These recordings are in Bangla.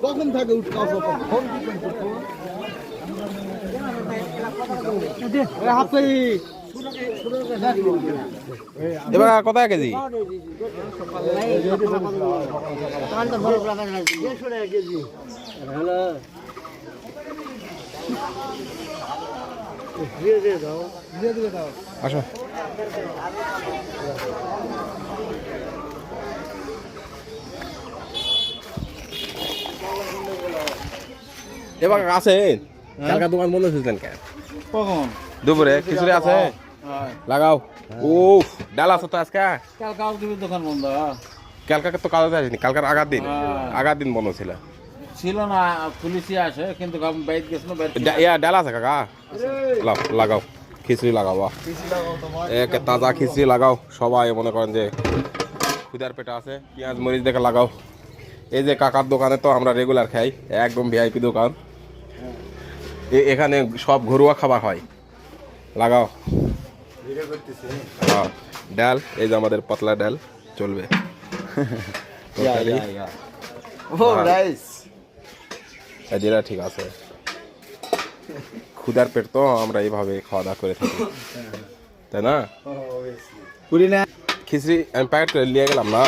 কখন থাকে উঠকাও ফোন এবার কত কেজি? আসো এবার আছে কালকা দোকান বন্ধ ছিলেন কেন? কখন দুপুরে খিচুড়ি আছে লাগাও। ও ডাল আছে তো আজকে? কালকাও দিবি দোকান বন্ধ কালকা তো কালকে আসেনি, কালকার আগার দিন বন্ধ ছিল। ছিল না, পুলিশই আসে কিন্তু বাইক গেছিল। ইয়া ডাল আছে কাকা, লাগাও খিচুড়ি লাগাও। এক তাজা খিচুড়ি লাগাও। সবাই মনে করেন যে ক্ষুধার পেটে আছে, পেঁয়াজ মরিচ দেখে লাগাও। এই যে কাকার দোকানে তো আমরা রেগুলার খাই, একদম ভিআইপি দোকান। এখানে সব ঘরোয়া খাবার হয়। লাগাও। হ্যাঁ ডাল, এই যে আমাদের পাতলা ডাল চলবে। এদিরা ঠিক আছে। ক্ষুধার পেট তো আমরা এইভাবে খাওয়া দাওয়া করে থাকি, তাই না? খিচড়ি আমি প্যাকেট করে নিয়ে গেলাম না,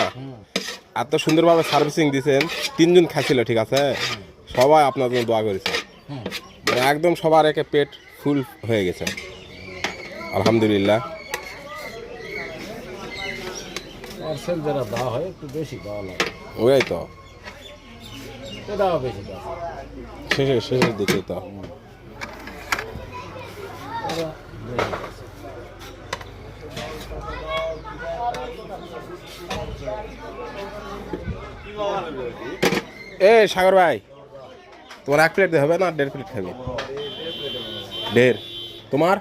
এত সুন্দরভাবে সার্ভিসিং দিয়েছেন। 3 জন খাইছিল, ঠিক আছে? সবাই আপনার জন্য দোয়া করেছে, মানে একদম সবার একে পেট ফুল হয়ে গেছে, আলহামদুলিল্লাহ। যারা দেওয়া হয় একটু বেশি দেওয়া লাগে, ওই তো দেওয়া বেশি দেওয়া শেষের দিকে তো। এ সাগর ভাই, তোমার 1 প্লেট হবে না 1.5 প্লেট খাবে? 1.5 তোমার?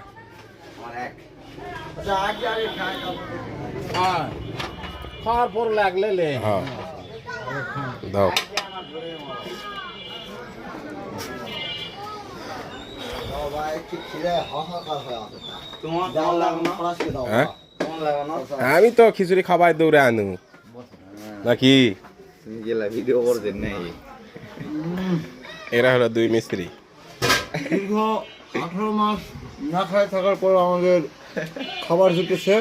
খাওয়ার পর লাগলে হ্যাঁ দাও। আমি তো খিচুড়ি খাবাই দৌড়ে আনু নাকি? ভিডিও করছেন নাই? এরা হলো 2 মিস্ত্রি। দীর্ঘ 18 মাস না খায় থাকার পর আমাদের খাবার জুটেছে।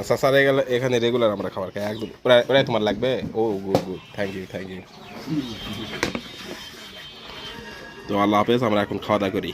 সাসারে গেলে এখানে রেগুলার আমরা খাবার খাই একদম। প্রায় তোমার লাগবে? ও গুড, থ্যাংক ইউ। তো আল্লাহ হাফেজ, আমরা এখন খাওয়া দাওয়া করি।